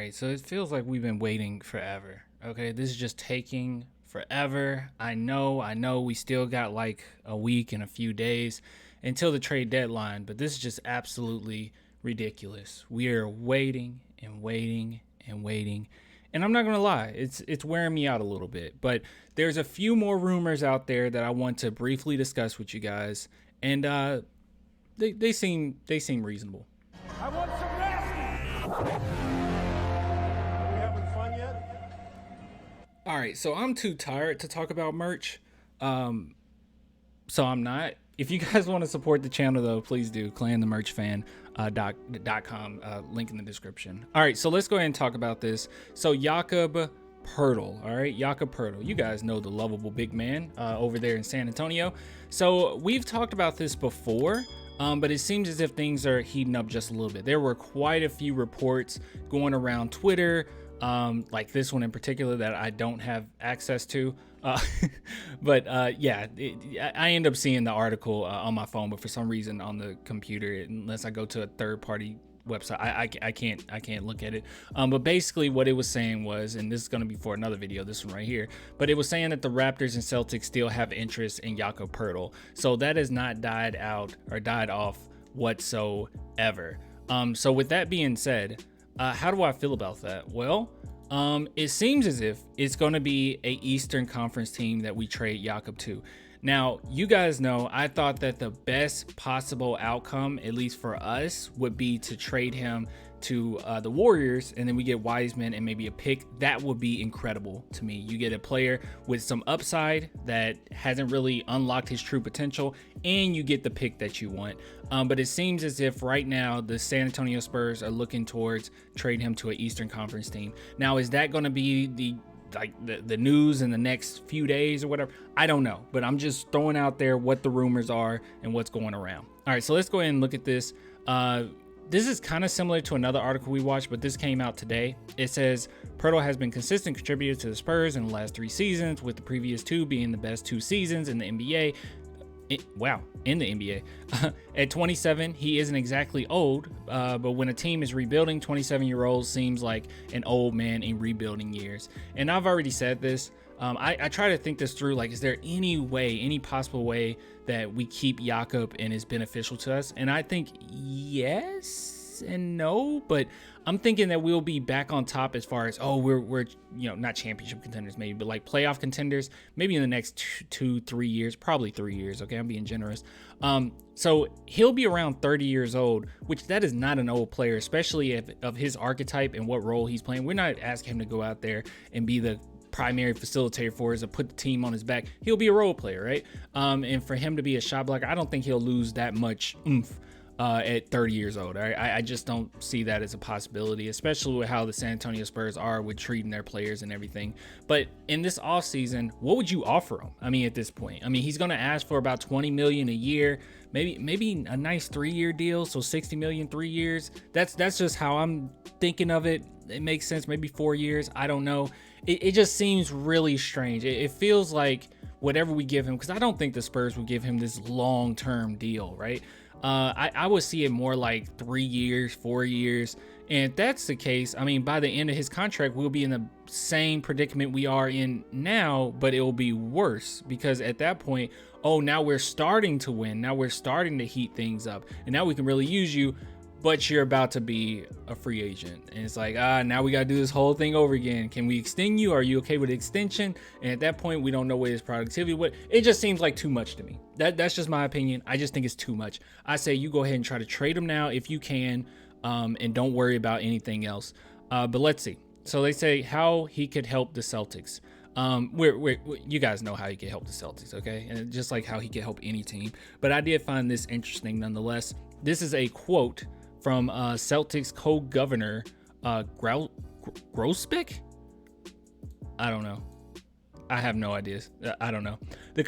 right, so it feels like we've been waiting forever. Okay, this is just taking forever. I know we still got like a week and a few days until the trade deadline, but this is just absolutely ridiculous. We are waiting and waiting and waiting. And I'm not going to lie, it's wearing me out a little bit, but there's a few more rumors out there that I want to briefly discuss with you guys, and they seem reasonable. I want some nasty. Are we having fun yet? All right, so I'm too tired to talk about merch, so I'm not. If you guys want to support the channel, though, please do. ClanTheMerchFan.com, link in the description. All right, so let's go ahead and talk about this. So Jakob Poeltl, all right, Jakob Poeltl. You guys know the lovable big man over there in San Antonio. So we've talked about this before, but it seems as if things are heating up just a little bit. There were quite a few reports going around Twitter, like this one in particular that I don't have access to. But I end up seeing the article on my phone, but for some reason on the computer, unless I go to a third-party website, I can't look at it. But basically what it was saying was, and this is going to be for another video, this one right here, but it was saying that the Raptors and Celtics still have interest in Jakob Poeltl. So that has not died out or died off whatsoever. So with that being said, how do I feel about that? Well, it seems as if it's going to be a Eastern Conference team that we trade Jakob to. Now, you guys know I thought that the best possible outcome, at least for us, would be to trade him to the Warriors, and then we get Wiseman and maybe a pick. That would be incredible to me. You get a player with some upside that hasn't really unlocked his true potential, and you get the pick that you want. But it seems as if right now the San Antonio Spurs are looking towards trading him to an Eastern Conference team. Now, is that going to be the news in the next few days or whatever? I don't know, but I'm just throwing out there what the rumors are and what's going around. All right, so let's go ahead and look at this. This is kind of similar to another article we watched, but this came out today. It says Poeltl has been consistent contributor to the Spurs in the last 3 seasons, with the previous 2 being the best 2 seasons in the NBA. In the NBA. At 27, he isn't exactly old, but when a team is rebuilding, 27-year-olds seems like an old man in rebuilding years. And I've already said this. I try to think this through, like, is there any possible way that we keep Jakob and is beneficial to us? And I think yes and no, but I'm thinking that we'll be back on top as far as, we're not championship contenders maybe, but like playoff contenders maybe in the next 2-3 years, probably 3 years. Okay, I'm being generous. So he'll be around 30 years old, which that is not an old player, especially of his archetype and what role he's playing. We're not asking him to go out there and be the primary facilitator for us, to put the team on his back. He'll be a role player, right? And for him to be a shot blocker, I don't think he'll lose that much oomph at 30 years old. All right? I just don't see that as a possibility, especially with how the San Antonio Spurs are with treating their players and everything. But in this offseason, what would you offer him? I mean, at this point, I mean, he's going to ask for about $20 million a year, maybe a nice 3-year deal, so $60 million 3 years. That's just how I'm thinking of it. It makes sense. Maybe 4 years. I don't know. It just seems really strange. It feels like whatever we give him, because I don't think the Spurs would give him this long-term deal, right? I would see it more like 3 years, 4 years. And if that's the case, I mean, by the end of his contract, we'll be in the same predicament we are in now, but it will be worse, because at that point, now we're starting to win. Now we're starting to heat things up, and now we can really use you, but you're about to be a free agent. And it's like, now we got to do this whole thing over again. Can we extend you? Are you okay with extension? And at that point, we don't know what his productivity would. It just seems like too much to me. That's just my opinion. I just think it's too much. I say you go ahead and try to trade him now if you can, and don't worry about anything else. But let's see. So they say how he could help the Celtics. You guys know how he could help the Celtics, okay? And just like how he could help any team. But I did find this interesting nonetheless. This is a quote from Celtics co-governor Grousbeck. I don't know. I have no ideas. I don't know. The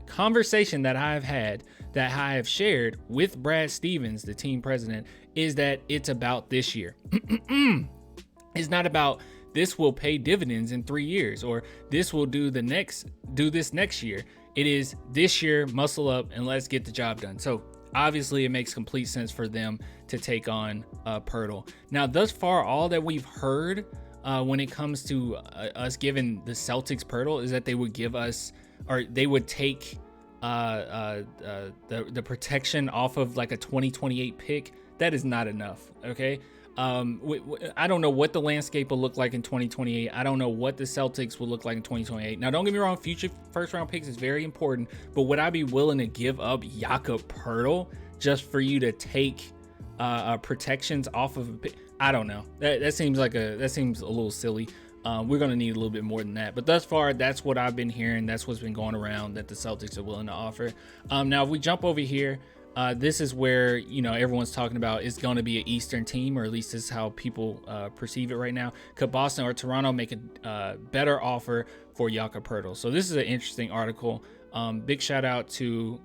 conversation that I have shared with Brad Stevens, the team president, is that it's about this year. It's not about this will pay dividends in 3 years, or this will do this next year. It is this year, muscle up and let's get the job done. So obviously it makes complete sense for them to take on Poeltl. Now, thus far, all that we've heard when it comes to us giving the Celtics Poeltl is that they would give us, or they would take the protection off of like a 2028 pick. That is not enough. Okay. I don't know what the landscape will look like in 2028. I don't know what the Celtics will look like in 2028. Now, don't get me wrong, future first round picks is very important, but would I be willing to give up Jakob Poeltl just for you to take protections off of a pick? I don't know. That seems a little silly. We're going to need a little bit more than that. But thus far, that's what I've been hearing. That's what's been going around that the Celtics are willing to offer. Now, if we jump over here, this is where, everyone's talking about it's going to be an Eastern team, or at least this is how people perceive it right now. Could Boston or Toronto make a better offer for Jakob Poeltl? So this is an interesting article. Big shout out to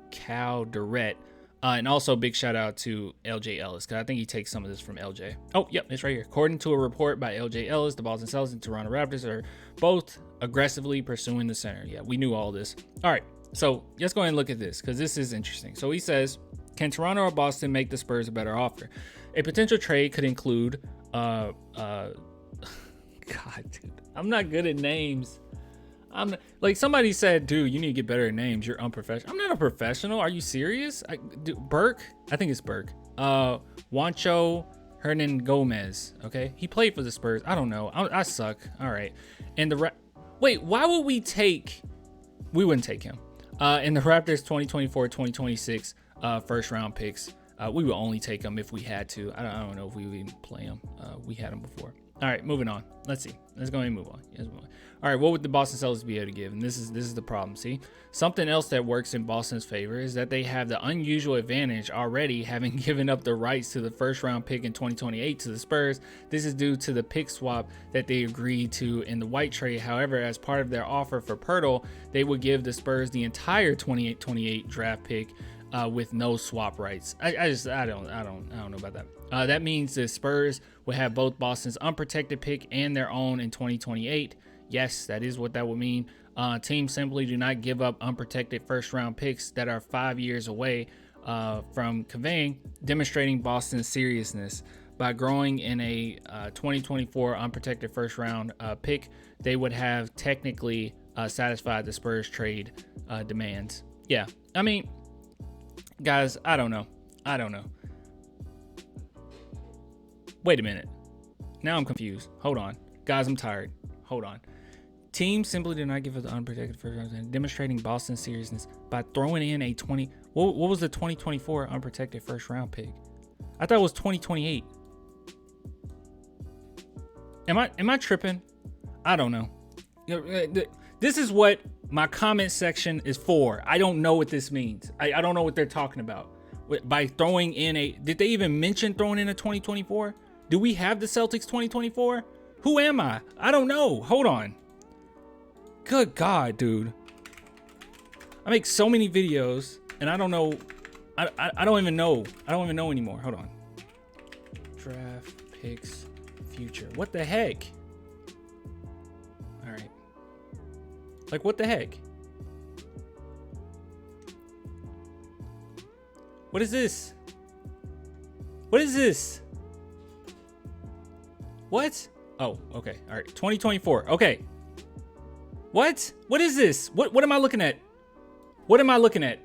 Cal Durrett. And also big shout out to LJ Ellis, because I think he takes some of this from LJ. Oh, yep, it's right here. According to a report by LJ Ellis, the Boston Celtics and Toronto Raptors are both aggressively pursuing the center. Yeah, we knew all this. All right, so let's go ahead and look at this, because this is interesting. So he says, can Toronto or Boston make the Spurs a better offer? A potential trade could include, God, dude, I'm not good at names. I'm like, somebody said, dude, you need to get better at names. You're unprofessional. I'm not a professional. Are you serious? Burke? I think it's Burke. Juancho Hernan Gomez. Okay. He played for the Spurs. I don't know. I suck. All right. And wait, why would we wouldn't take him. In the Raptors 2024-2026 first round picks, we would only take him if we had to. I don't know if we would even play him. We had him before. All right, moving on. Let's see. Let's go ahead and move on. All right, what would the Boston Celtics be able to give? And this is the problem. See, something else that works in Boston's favor is that they have the unusual advantage already, having given up the rights to the first round pick in 2028 to the Spurs. This is due to the pick swap that they agreed to in the White trade. However, as part of their offer for Poeltl, they would give the Spurs the entire 28 draft pick with no swap rights. I don't know about that. That means the Spurs will have both Boston's unprotected pick and their own in 2028. Yes, that is what that would mean. Teams simply do not give up unprotected first-round picks that are 5 years away from demonstrating Boston's seriousness. By growing in a 2024 unprotected first-round pick, they would have technically satisfied the Spurs trade demands. Yeah, I mean, guys, I don't know. Wait a minute. Now I'm confused. Hold on. Guys, I'm tired. Hold on. Teams simply do not give us the unprotected first round, demonstrating Boston's seriousness by throwing in a what was the 2024 unprotected first round pick? I thought it was 2028. Am I tripping? I don't know. This is what my comment section is for. I don't know what this means. I don't know what they're talking about. By throwing in did they even mention throwing in a 2024? Do we have the Celtics 2024? Who am I? I don't know. Hold on. Good God, dude. I make so many videos and I don't know. I don't even know. I don't even know anymore. Hold on. Draft picks future. What the heck? All right. Like, what the heck? What is this? What is this? What? Oh, okay. All right. 2024. Okay. What? What is this? What am I looking at? What am I looking at?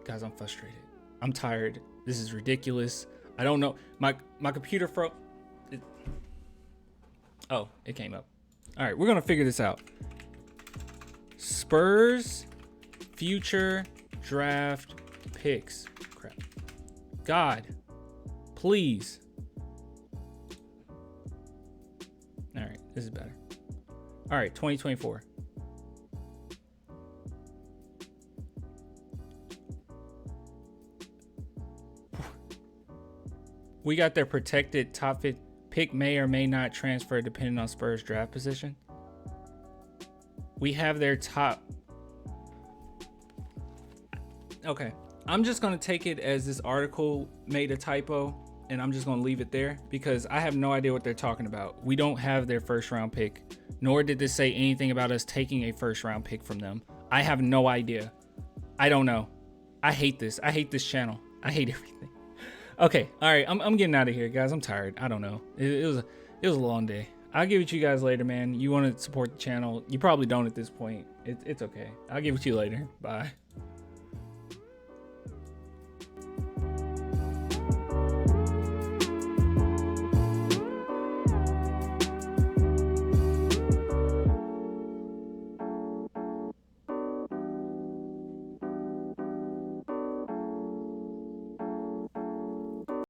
Guys, I'm frustrated. I'm tired. This is ridiculous. I don't know. My computer froze. Oh, it came up. All right, we're going to figure this out. Spurs future draft picks. Crap. God, please. All right, this is better. All right, 2024. We got their protected top 50 pick may or may not transfer depending on Spurs draft position. We have their top. Okay, I'm just going to take it as this article made a typo and I'm just going to leave it there because I have no idea what they're talking about. We don't have their first round pick, nor did this say anything about us taking a first round pick from them. I have no idea. I don't know. I hate this. I hate this channel. I hate everything. Okay, all right. I'm getting out of here, guys. I'm tired. I don't know. It was a long day. I'll give it to you guys later, man. You want to support the channel? You probably don't at this point. It's okay. I'll give it to you later. Bye.